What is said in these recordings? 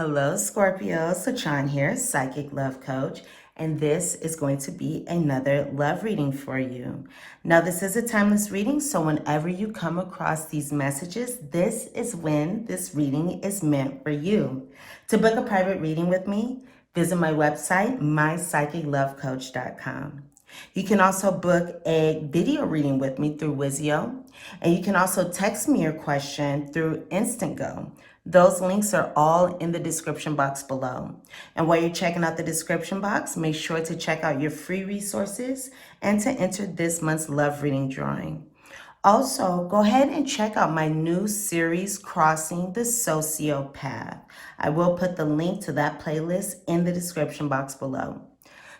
Hello, Scorpio. Satran here, Psychic Love Coach, and this is going to be another love reading for you. Now, this is a timeless reading, so whenever you come across these messages, this is when this reading is meant for you. To book a private reading with me, visit my website, mypsychiclovecoach.com. You can also book a video reading with me through Wizio, and you can also text me your question through Instant Go. Those links are all in the description box below. And while you're checking out the description box, make sure to check out your free resources and to enter this month's love reading drawing. Also, go ahead and check out my new series, Crossing the Sociopath. I will put the link to that playlist in the description box below.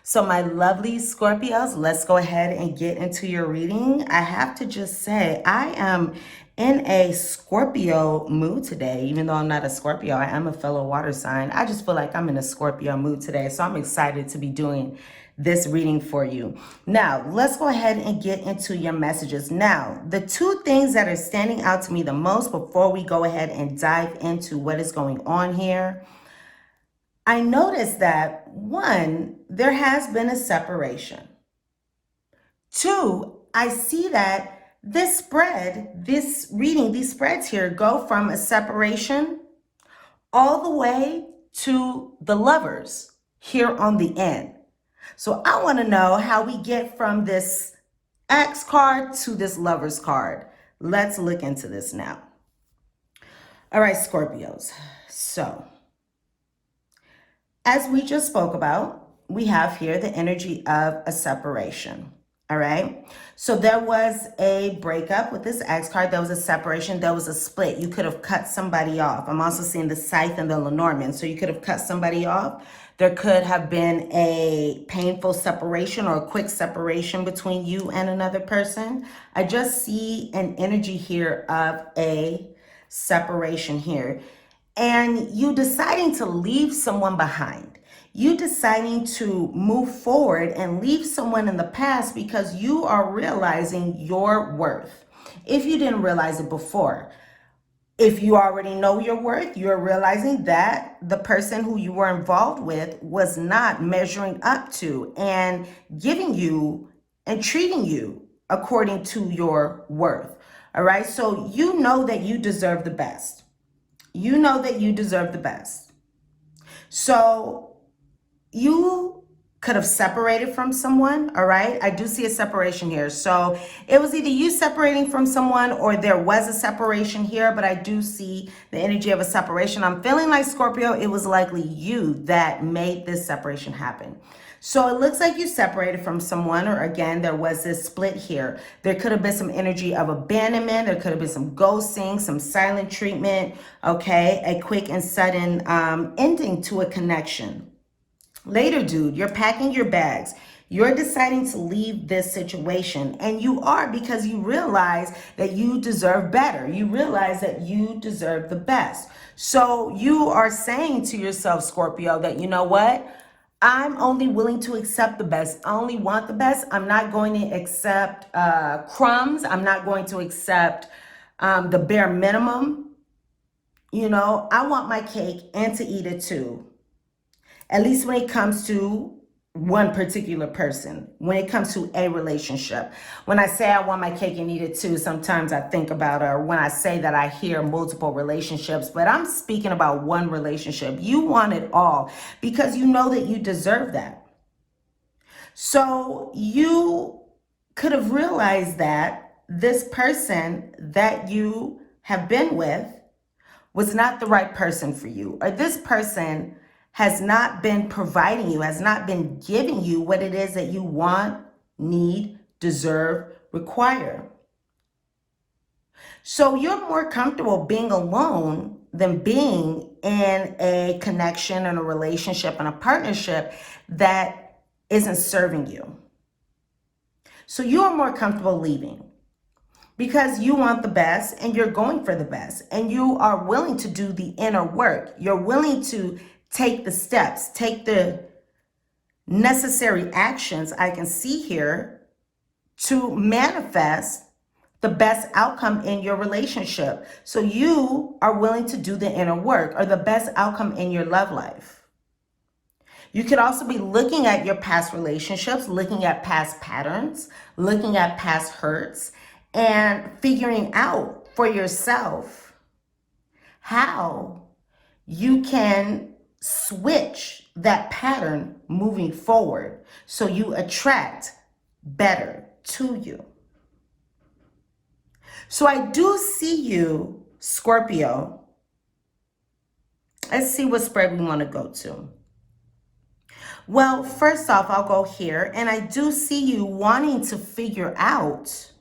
So my lovely Scorpios, let's go ahead and get into your reading. I have to just say, I am in a Scorpio mood today. Even though I'm not a Scorpio, I am a fellow water sign. I just feel like I'm in a Scorpio mood today. So I'm excited to be doing this reading for you. Now, let's go ahead and get into your messages. Now, the two things that are standing out to me the most before we go ahead and dive into what is going on here, I noticed that, one, there has been a separation. Two, I see that this spread, this reading, these spreads here go from a separation all the way to the lovers here on the end. So I want to know how we get from this X card to this lovers card. Let's look into this now. All right, Scorpios. So, as we just spoke about, we have here the energy of a separation, all right? So there was a breakup with this X card. There was a separation. There was a split. You could have cut somebody off. I'm also seeing the Scythe and the lenormand. So you could have cut somebody off. There could have been a painful separation or a quick separation between you and another person. I just see an energy here of a separation here. And you deciding to leave someone behind. You deciding to move forward and leave someone in the past because you are realizing your worth. If you didn't realize it before, if you already know your worth, you're realizing that the person who you were involved with was not measuring up to and giving you and treating you according to your worth. All right, so you know that you deserve the best. You know that you deserve the best. So you could have separated from someone, all right? I do see a separation here. So it was either you separating from someone or there was a separation here, but I do see the energy of a separation. I'm feeling like, Scorpio, it was likely you that made this separation happen. So it looks like you separated from someone, or again, there was this split here. There could have been some energy of abandonment. There could have been some ghosting, some silent treatment, okay? A quick and sudden ending to a connection. Later, dude, you're packing your bags. You're deciding to leave this situation, and you are because you realize that you deserve better. You realize that you deserve the best. So you are saying to yourself, Scorpio, that you know what? I'm only willing to accept the best. I only want the best. I'm not going to accept crumbs. I'm not going to accept the bare minimum. You know, I want my cake and to eat it too. At least when it comes to one particular person, when it comes to a relationship. When I say I want my cake and eat it too, sometimes I think about, or when I say that I hear multiple relationships, but I'm speaking about one relationship. You want it all because you know that you deserve that. So you could have realized that this person that you have been with was not the right person for you, or this person has not been providing you, has not been giving you what it is that you want, need, deserve, require. So you're more comfortable being alone than being in a connection and a relationship and a partnership that isn't serving you. So you're more comfortable leaving because you want the best and you're going for the best and you are willing to do the inner work. You're willing to take the steps, take the necessary actions I can see here to manifest the best outcome in your relationship. So you are willing to do the inner work, or the best outcome in your love life. You could also be looking at your past relationships, looking at past patterns, looking at past hurts, and figuring out for yourself how you can switch that pattern moving forward so you attract better to you. So I do see you, Scorpio. Let's see what spread we want to go to. Well, first off, I'll go here, and I do see you wanting to figure out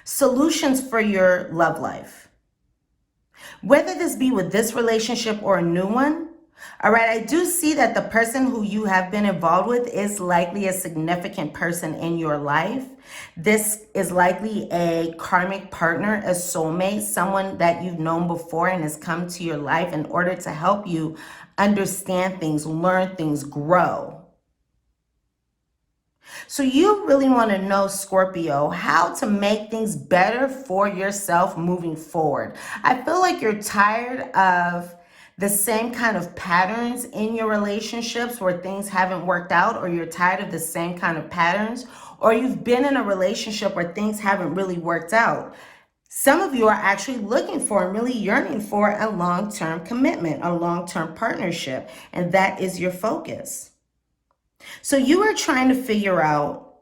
solutions for your love life. Whether this be with this relationship or a new one, all right, I do see that the person who you have been involved with is likely a significant person in your life. This is likely a karmic partner, a soulmate, someone that you've known before and has come to your life in order to help you understand things, learn things, grow. So you really want to know, Scorpio, how to make things better for yourself moving forward. I feel like you're tired of the same kind of patterns in your relationships where things haven't worked out, or you're tired of the same kind of patterns, or you've been in a relationship where things haven't really worked out. Some of you are actually looking for and really yearning for a long-term commitment, a long-term partnership, and that is your focus. So you are trying to figure out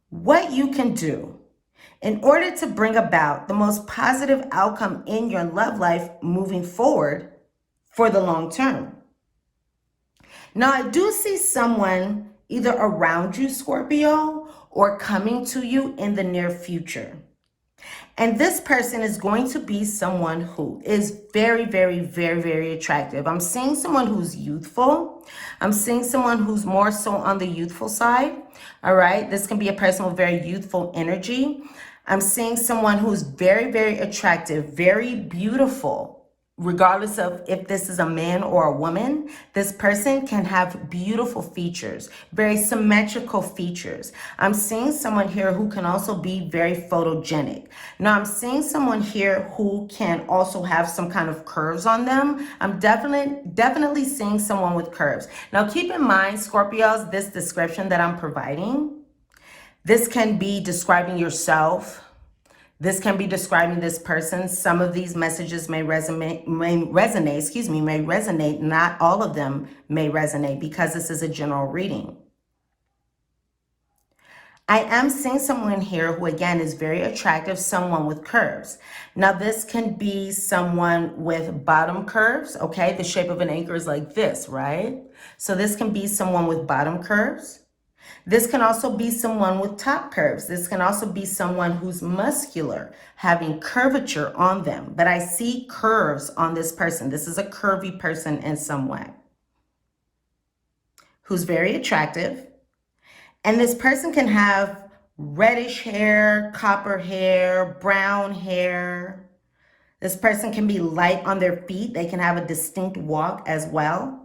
what you can do in order to bring about the most positive outcome in your love life moving forward for the long term. Now, I do see someone either around you, Scorpio, or coming to you in the near future. And this person is going to be someone who is very, very, very, very attractive. I'm seeing someone who's youthful. I'm seeing someone who's more so on the youthful side. All right. This can be a person with very youthful energy. I'm seeing someone who's very, very attractive, very beautiful. Regardless of if this is a man or a woman, this person can have beautiful features, very symmetrical features. I'm seeing someone here who can also be very photogenic. Now, I'm seeing someone here who can also have some kind of curves on them. I'm definitely seeing someone with curves. Now, keep in mind, Scorpios, this description that I'm providing, this can be describing yourself. This can be describing this person. Some of these messages may resonate. Not all of them may resonate because this is a general reading. I am seeing someone here who, again, is very attractive, someone with curves. Now, this can be someone with bottom curves, okay? The shape of an anchor is like this, right? So this can be someone with bottom curves. This can also be someone with top curves. This can also be someone who's muscular, having curvature on them. But I see curves on this person. This is a curvy person in some way, who's very attractive. And this person can have reddish hair, copper hair, brown hair. This person can be light on their feet. They can have a distinct walk as well.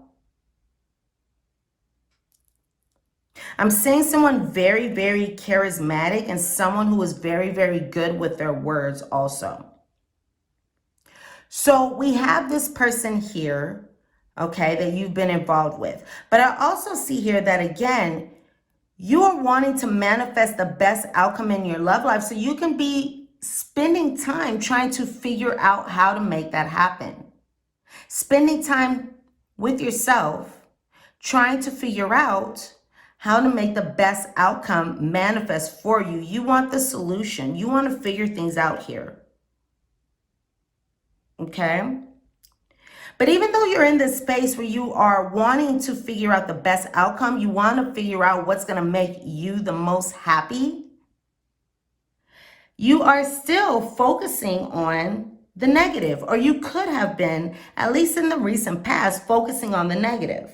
I'm seeing someone very, very charismatic and someone who is very, very good with their words also. So we have this person here, okay, that you've been involved with. But I also see here that, again, you are wanting to manifest the best outcome in your love life. So you can be spending time trying to figure out how to make that happen. Spending time with yourself, trying to figure out how to make the best outcome manifest for you. You want the solution. You want to figure things out here. Okay? But even though you're in this space where you are wanting to figure out the best outcome, you want to figure out what's going to make you the most happy, you are still focusing on the negative, or you could have been, at least in the recent past, focusing on the negative.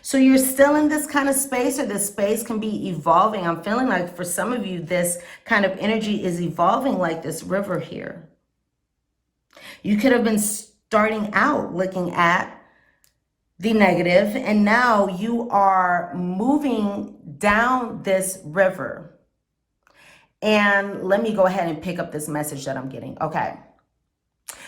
So you're still in this kind of space, or this space can be evolving. I'm feeling like for some of you, this kind of energy is evolving like this river here. You could have been starting out looking at the negative, and now you are moving down this river. And let me go ahead and pick up this message that I'm getting. Okay.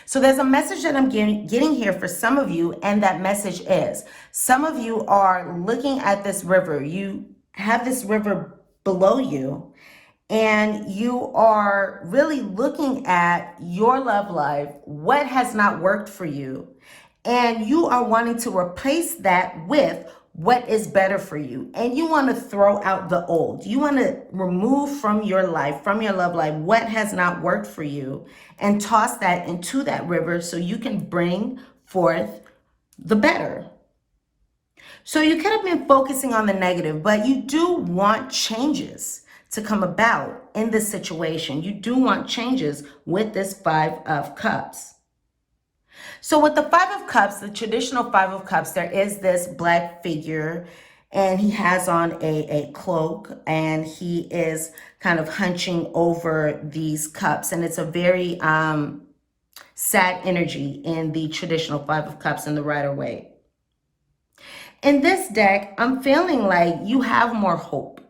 So there's a message that I'm getting here for some of you, and that message is, some of you are looking at this river. You have this river below you, and you are really looking at your love life, what has not worked for you, and you are wanting to replace that with what is better for you. And you want to throw out the old. You want to remove from your life, from your love life, what has not worked for you, and toss that into that river so you can bring forth the better. So you could have been focusing on the negative, but you do want changes to come about in this situation. You do want changes with this Five of Cups. So with the Five of Cups, the traditional Five of Cups, there is this black figure, and he has on a cloak, and he is kind of hunching over these cups. And it's a very sad energy in the traditional Five of Cups in the Rider-Waite. In this deck, I'm feeling like you have more hope.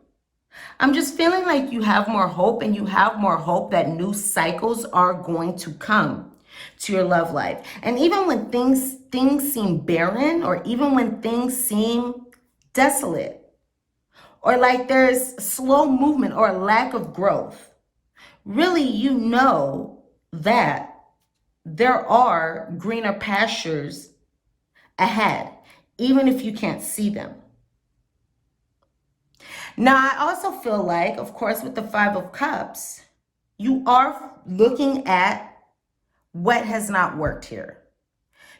I'm just feeling like you have more hope, and you have more hope that new cycles are going to come to your love life. And even when things seem barren, or even when things seem desolate, or like there's slow movement or lack of growth, really you know that there are greener pastures ahead, even if you can't see them. Now, I also feel like, of course, with the Five of Cups, you are looking at what has not worked here.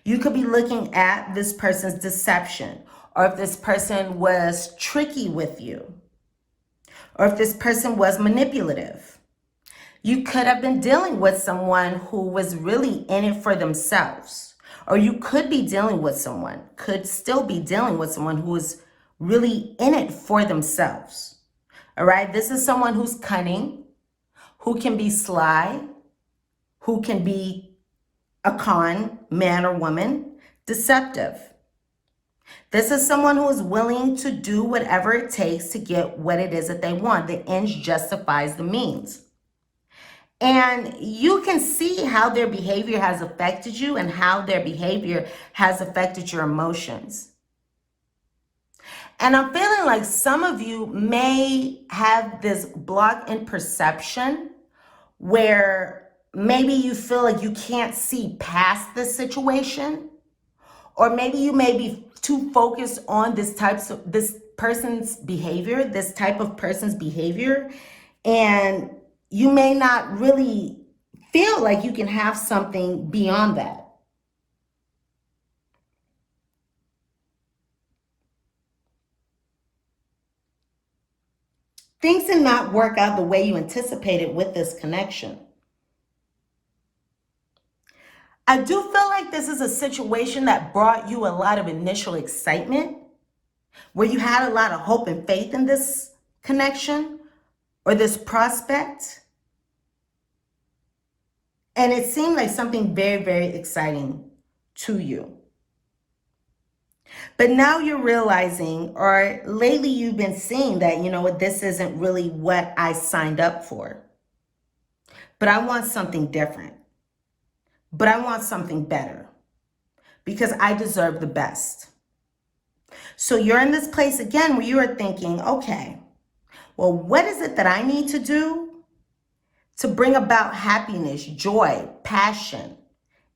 You could be looking at this person's deception, or if this person was tricky with you, or if this person was manipulative. You could have been dealing with someone who was really in it for themselves, or you could be dealing with someone, could still be dealing with someone who is really in it for themselves. All right, this is someone who's cunning, who can be sly, who can be a con man or woman, deceptive. This is someone who is willing to do whatever it takes to get what it is that they want. The ends justifies the means. And you can see how their behavior has affected you, and how their behavior has affected your emotions. And I'm feeling like some of you may have this block in perception, where maybe you feel like you can't see past this situation, or maybe you may be too focused on this type of person's behavior, and you may not really feel like you can have something beyond that. Things did not work out the way you anticipated with this connection. I do feel like this is a situation that brought you a lot of initial excitement, where you had a lot of hope and faith in this connection or this prospect. And it seemed like something very, very exciting to you. But now you're realizing, or lately you've been seeing that, you know what, this isn't really what I signed up for. But I want something different. But I want something better, because I deserve the best. So you're in this place again where you are thinking, okay, well, what is it that I need to do to bring about happiness, joy, passion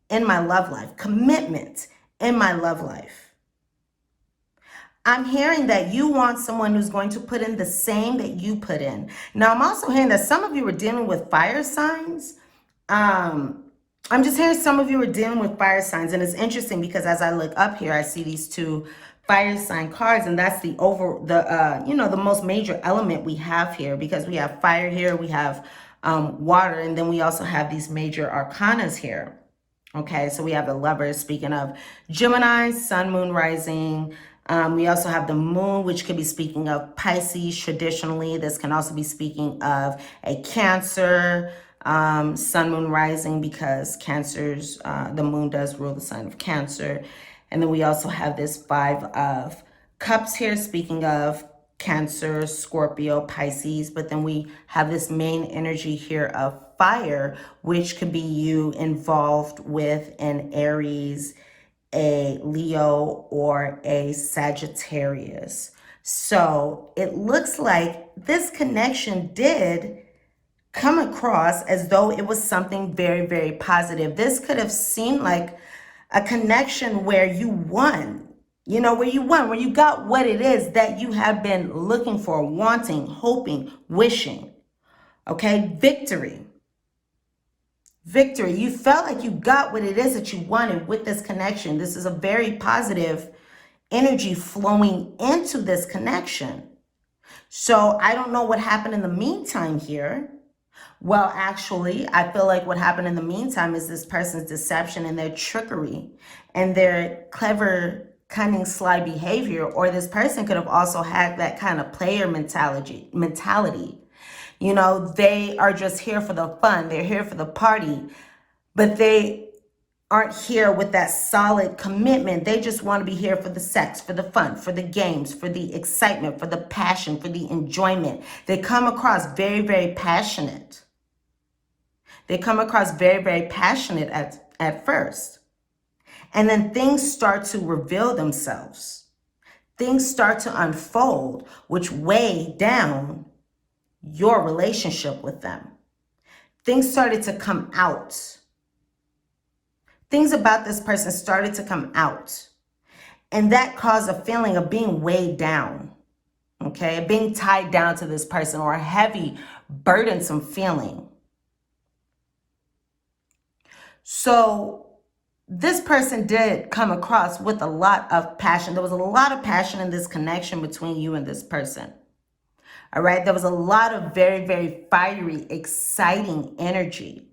in my love life, commitment in my love life? I'm hearing that you want someone who's going to put in the same that you put in. Now, I'm also hearing that some of you are dealing with fire signs. I'm just hearing some of you are dealing with fire signs, and it's interesting because as I look up here, I see these two fire sign cards, and that's the most major element we have here, because we have fire here, we have water, and then we also have these major arcanas here. Okay, so we have the Lovers, speaking of Gemini, Sun, Moon, Rising. We also have the Moon, which could be speaking of Pisces traditionally. This can also be speaking of a Cancer, Sun, Moon, Rising, because Cancer's, the Moon does rule the sign of Cancer. And then we also have this Five of Cups here, speaking of Cancer, Scorpio, Pisces, but then we have this main energy here of fire, which could be you involved with an Aries, a Leo, or a Sagittarius. So it looks like this connection did come across as though it was something very, very positive. This could have seemed like a connection where you won, where you won, where you got what it is that you have been looking for, wanting, hoping, wishing. Okay, victory. Victory. You felt like you got what it is that you wanted with this connection. This is a very positive energy flowing into this connection. So I don't know what happened in the meantime here. Well, actually, I feel like what happened in the meantime is this person's deception and their trickery and their clever, cunning, sly behavior. Or this person could have also had that kind of player mentality. They are just here for the fun. They're here for the party, but they aren't here with that solid commitment. They just want to be here for the sex, for the fun, for the games, for the excitement, for the passion, for the enjoyment. They come across very, very passionate. They come across very, very passionate at first. And then things start to reveal themselves. Things start to unfold, which weigh down your relationship with them. Things started to come out. Things about this person started to come out. And that caused a feeling of being weighed down. Okay, being tied down to this person, or a heavy, burdensome feeling. So this person did come across with a lot of passion. There was a lot of passion in this connection between you and this person. All right. There was a lot of very, very fiery, exciting energy.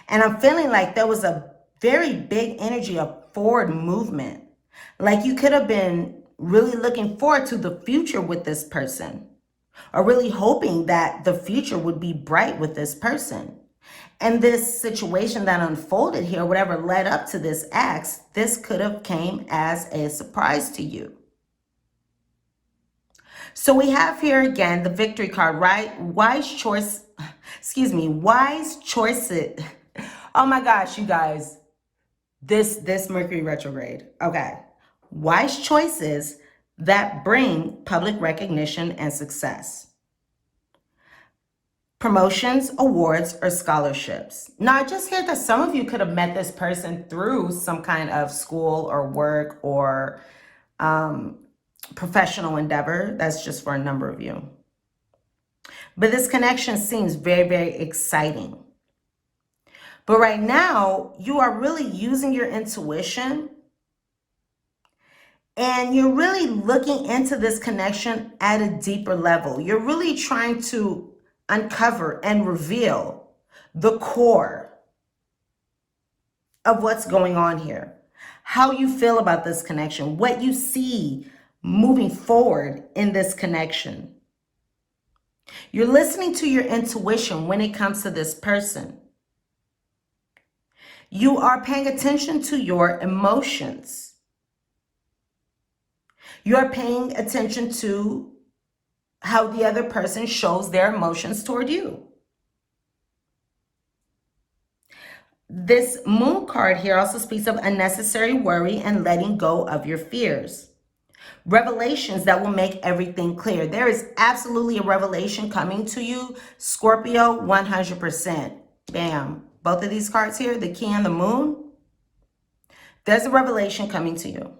And I'm feeling like there was a very big energy of forward movement. Like you could have been really looking forward to the future with this person, or really hoping that the future would be bright with this person. And this situation that unfolded here, whatever led up to this act, this could have came as a surprise to you. So we have here again the victory card, right? Wise choices. Oh my gosh, you guys. This Mercury retrograde. Okay. Wise choices that bring public recognition and success. Promotions, awards, or scholarships. Now, I just heard that some of you could have met this person through some kind of school or work or professional endeavor. That's just for a number of you. But this connection seems very, very exciting. But right now, you are really using your intuition, and you're really looking into this connection at a deeper level. You're really trying to uncover and reveal the core of what's going on here, how you feel about this connection, what you see moving forward in this connection. You're listening to your intuition when it comes to this person. You are paying attention to your emotions. You are paying attention to how the other person shows their emotions toward you. This moon card here also speaks of unnecessary worry and letting go of your fears. Revelations that will make everything clear. There is absolutely a revelation coming to you, Scorpio, 100%. Bam. Both of these cards here, the Key and the Moon. There's a revelation coming to you.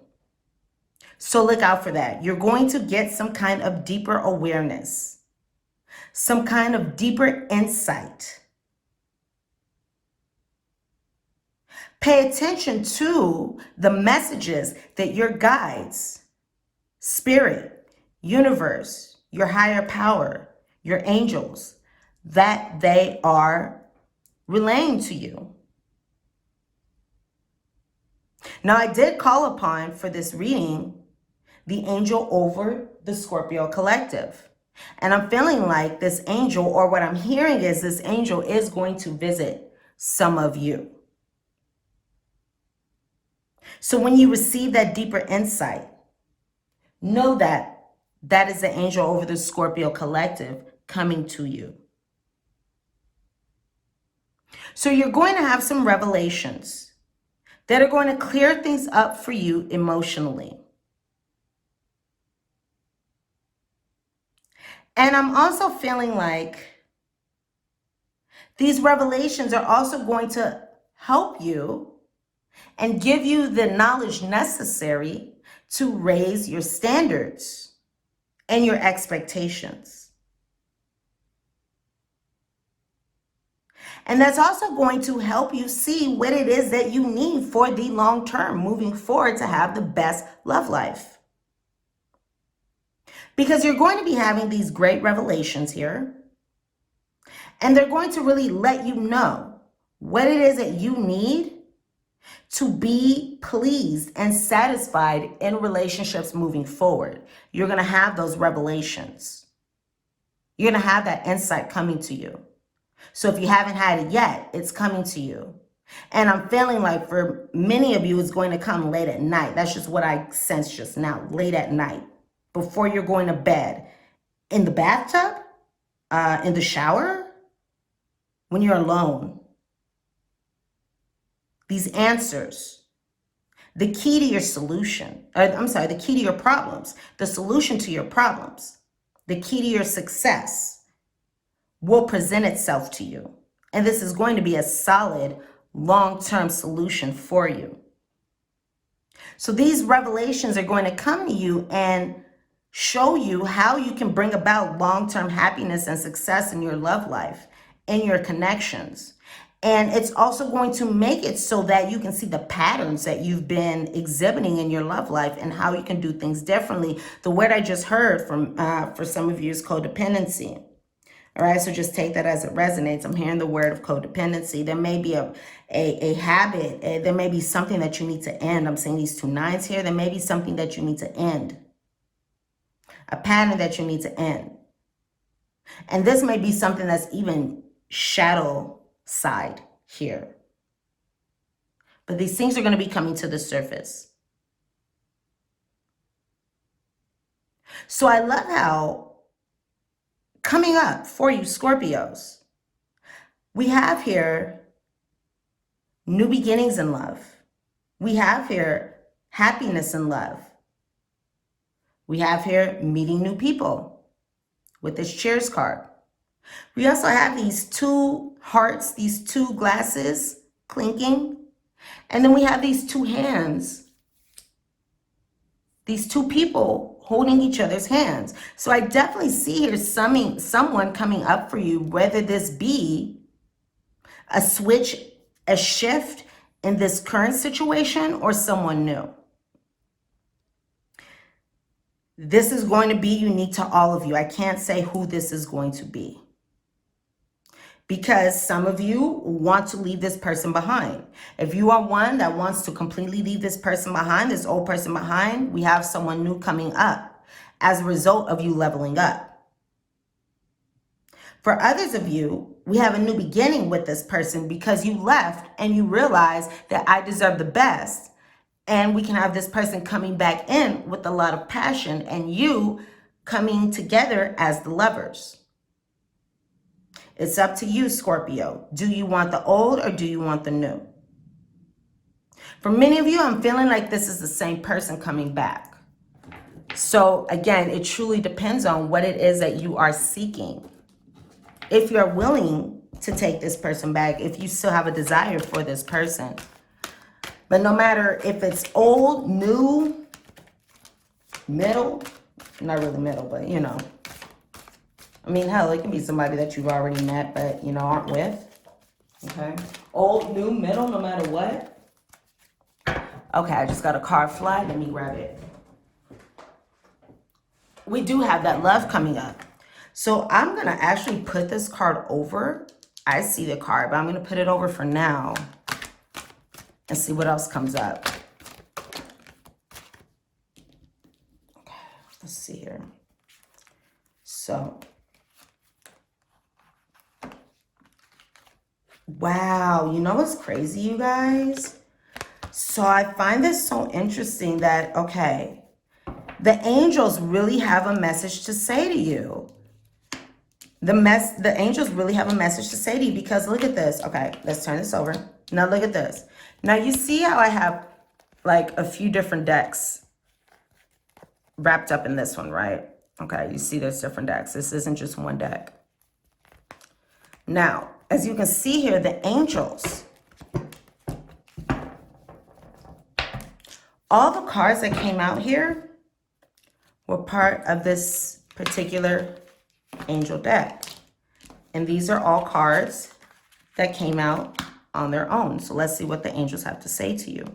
So look out for that. You're going to get some kind of deeper awareness, some kind of deeper insight. Pay attention to the messages that your guides, spirit, universe, your higher power, your angels, that they are relaying to you. Now, I did call upon for this reading the angel over the Scorpio collective. And I'm feeling like this angel, or what I'm hearing is this angel is going to visit some of you. So when you receive that deeper insight, know that That is the angel over the Scorpio collective coming to you. So you're going to have some revelations that are going to clear things up for you emotionally. And I'm also feeling like these revelations are also going to help you and give you the knowledge necessary to raise your standards and your expectations. And that's also going to help you see what it is that you need for the long term, moving forward to have the best love life. Because you're going to be having these great revelations here. And they're going to really let you know what it is that you need to be pleased and satisfied in relationships moving forward. You're going to have those revelations. You're going to have that insight coming to you. So if you haven't had it yet, it's coming to you. And I'm feeling like for many of you, it's going to come late at night. That's just what I sensed just now, late at night, before you're going to bed. In the bathtub, in the shower, when you're alone. These answers, the key to your solution, the key to your problems, the solution to your problems, the key to your success will present itself to you. And this is going to be a solid, long-term solution for you. So these revelations are going to come to you and show you how you can bring about long-term happiness and success in your love life, in your connections. And it's also going to make it so that you can see the patterns that you've been exhibiting in your love life and how you can do things differently. The word I just heard from for some of you is codependency. All right, so just take that as it resonates. I'm hearing the word of codependency. There may be a habit. There may be something that you need to end. I'm seeing these 2 9s here. There may be something that you need to end. A pattern that you need to end. And this may be something that's even shadow side here. But these things are going to be coming to the surface. So I love how coming up for you, Scorpios, we have here new beginnings in love. We have here happiness in love. We have here meeting new people with this Cheers card. We also have these 2 hearts, these 2 glasses clinking. And then we have these 2 hands, these 2 people holding each other's hands. So I definitely see here someone coming up for you, whether this be a switch, a shift in this current situation or someone new. This is going to be unique to all of you. I can't say who this is going to be. Because some of you want to leave this person behind. If you are one that wants to completely leave this person behind, this old person behind, we have someone new coming up as a result of you leveling up. For others of you, we have a new beginning with this person because you left and you realize that I deserve the best. And we can have this person coming back in with a lot of passion and you coming together as the lovers. It's up to you, Scorpio. Do you want the old or do you want the new? For many of you, I'm feeling like this is the same person coming back. So again, it truly depends on what it is that you are seeking. If you're willing to take this person back, if you still have a desire for this person. But no matter if it's old, new, middle, not really middle, but you know. I mean, hell, it can be somebody that you've already met, but, you know, aren't with. Okay. Old, new, middle, no matter what. Okay, I just got a card fly. Let me grab it. We do have that love coming up. So I'm going to actually put this card over. I see the card, but I'm going to put it over for now and see what else comes up. Okay, let's see here. So... wow, you know what's crazy, you guys? So I find this so interesting that, okay, The angels really have a message to say to you. The angels really have a message to say to you, because look at this. Okay, let's turn this over. Now look at this. Now you see how I have like a few different decks wrapped up in this one, right? Okay, you see there's different decks. This isn't just one deck. Now, as you can see here, the angels, all the cards that came out here were part of this particular angel deck. And these are all cards that came out on their own. So let's see what the angels have to say to you.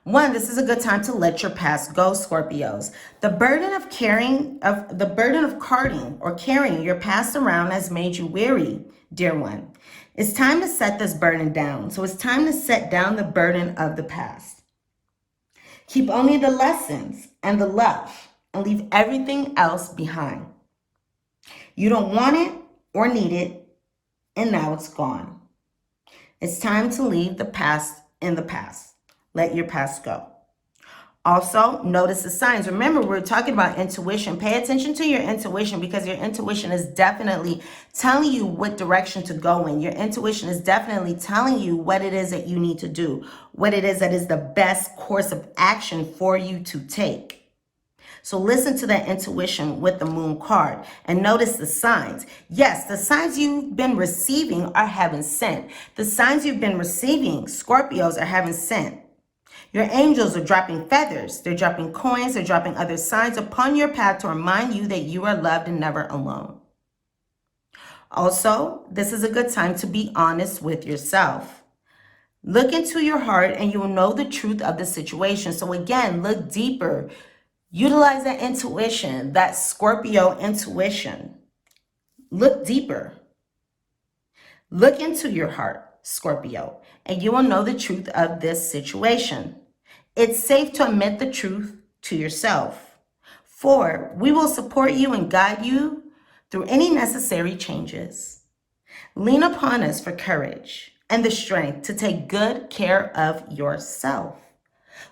One, this is a good time to let your past go, Scorpios. The burden of carrying your past around has made you weary, dear one. It's time to set this burden down. So it's time to set down the burden of the past. Keep only the lessons and the love and leave everything else behind. You don't want it or need it, and now it's gone. It's time to leave the past in the past. Let your past go. Also, notice the signs. Remember, we're talking about intuition. Pay attention to your intuition, because your intuition is definitely telling you what direction to go in. Your intuition is definitely telling you what it is that you need to do, what it is that is the best course of action for you to take. So listen to that intuition with the moon card and notice the signs. Yes, the signs you've been receiving are heaven sent. The signs you've been receiving, Scorpios, are heaven sent. Your angels are dropping feathers. They're dropping coins. They're dropping other signs upon your path to remind you that you are loved and never alone. Also, this is a good time to be honest with yourself. Look into your heart and you will know the truth of the situation. So again, look deeper. Utilize that intuition, that Scorpio intuition. Look deeper. Look into your heart, Scorpio, and you will know the truth of this situation. It's safe to admit the truth to yourself. 4, we will support you and guide you through any necessary changes. Lean upon us for courage and the strength to take good care of yourself.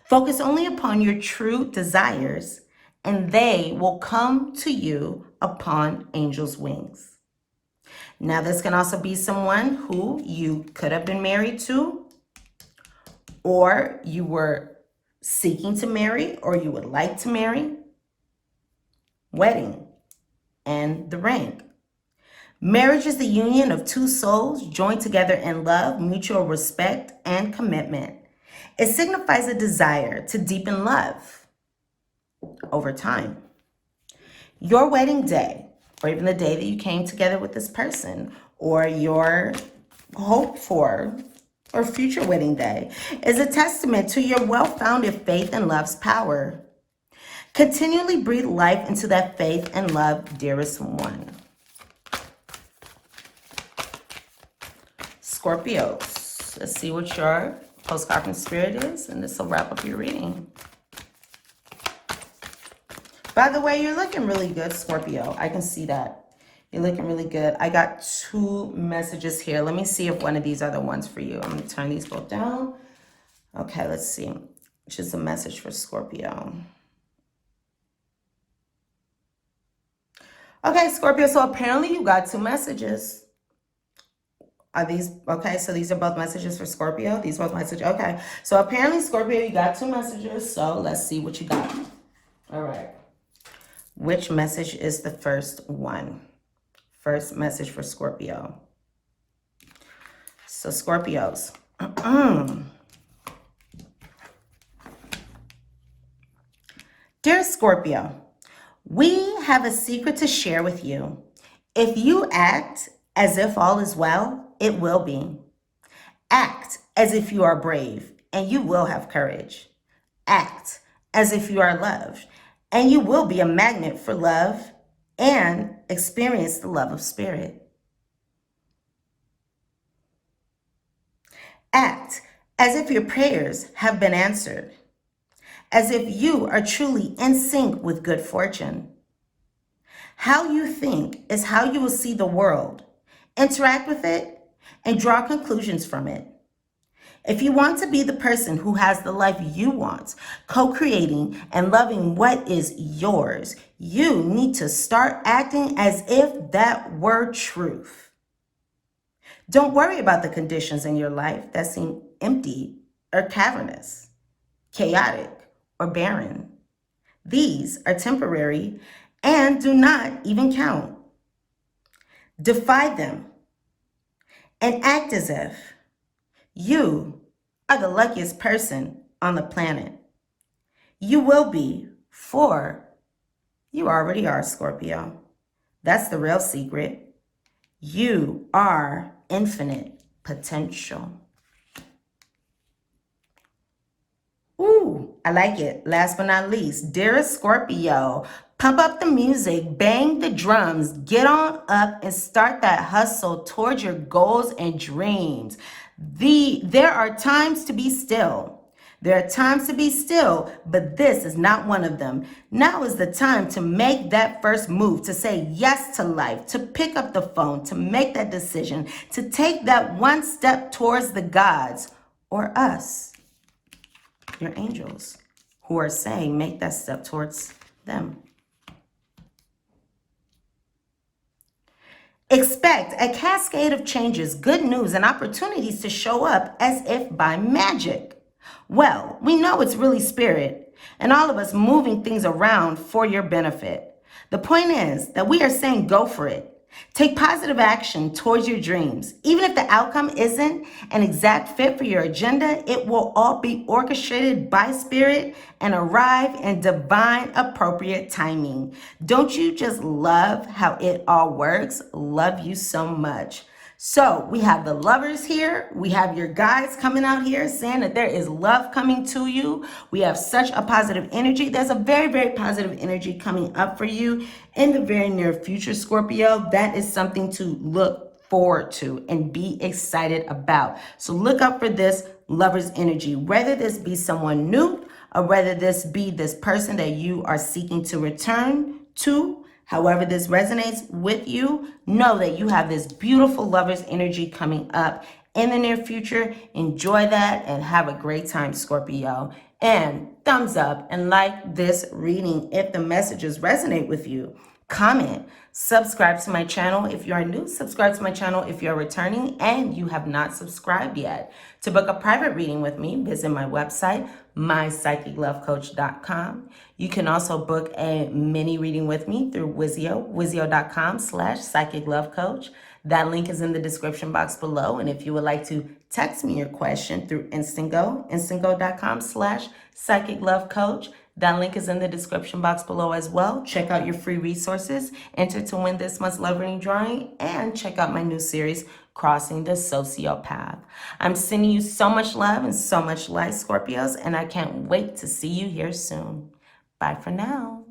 Focus only upon your true desires, and they will come to you upon angels' wings. Now, this can also be someone who you could have been married to, or you were seeking to marry, or you would like to marry. Wedding and the ring. Marriage is the union of two souls joined together in love, mutual respect, and commitment. It signifies a desire to deepen love over time. Your wedding day, or even the day that you came together with this person, or your hope for or future wedding day, is a testament to your well-founded faith and love's power. Continually breathe life into that faith and love, dearest one. Scorpios, let's see what your postcard from Spirit is, and this will wrap up your reading. By the way, you're looking really good, Scorpio. I can see that. You're looking really good. I got 2 messages here. Let me see if one of these are the ones for you. I'm going to turn these both down. Okay, let's see. Which is a message for Scorpio. Okay, Scorpio, so apparently you got 2 messages. Are these, okay, so these are both messages for Scorpio? These both messages, okay. So apparently, Scorpio, you got 2 messages, so let's see what you got. All right. Which message is the first one? First message for Scorpio. So Scorpios. Dear Scorpio, we have a secret to share with you. If you act as if all is well, it will be. Act as if you are brave, and you will have courage. Act as if you are loved, and you will be a magnet for love and experience the love of spirit. Act as if your prayers have been answered, as if you are truly in sync with good fortune. How you think is how you will see the world, interact with it, and draw conclusions from it. If you want to be the person who has the life you want, co-creating and loving what is yours, you need to start acting as if that were truth. Don't worry about the conditions in your life that seem empty or cavernous, chaotic or barren. These are temporary and do not even count. Defy them and act as if you are the luckiest person on the planet. You will be, for you already are, Scorpio. That's the real secret. You are infinite potential. Ooh, I like it. Last but not least, dearest Scorpio, pump up the music, bang the drums, get on up and start that hustle towards your goals and dreams. There are times to be still. There are times to be still, but this is not one of them. Now is the time to make that first move, to say yes to life, to pick up the phone, to make that decision, to take that one step towards the gods or us, your angels, who are saying make that step towards them. Expect a cascade of changes, good news, and opportunities to show up as if by magic. Well, we know it's really spirit and all of us moving things around for your benefit. The point is that we are saying go for it. Take positive action towards your dreams. Even if the outcome isn't an exact fit for your agenda, it will all be orchestrated by spirit and arrive in divine appropriate timing. Don't you just love how it all works? Love you so much. So we have the lovers here. We have your guys coming out here saying that there is love coming to you. We have such a positive energy. There's a very, very positive energy coming up for you in the very near future, Scorpio. That is something to look forward to and be excited about. So look up for this lover's energy, whether this be someone new or whether this be this person that you are seeking to return to. However this resonates with you, know that you have this beautiful lover's energy coming up in the near future. Enjoy that and have a great time, Scorpio. And thumbs up and like this reading if the messages resonate with you. Comment, subscribe to my channel if you are new, subscribe to my channel if you're returning and you have not subscribed yet. To book a private reading with me, visit my website, mypsychiclovecoach.com. You can also book a mini reading with me through wizio.com/psychiclovecoach. That link is in the description box below. And if you would like to text me your question through instant.com/psychiclovecoach. That link is in the description box below as well. Check out your free resources, enter to win this month's love reading drawing, and check out my new series, Crossing the Sociopath. I'm sending you so much love and so much light, Scorpios, and I can't wait to see you here soon. Bye for now.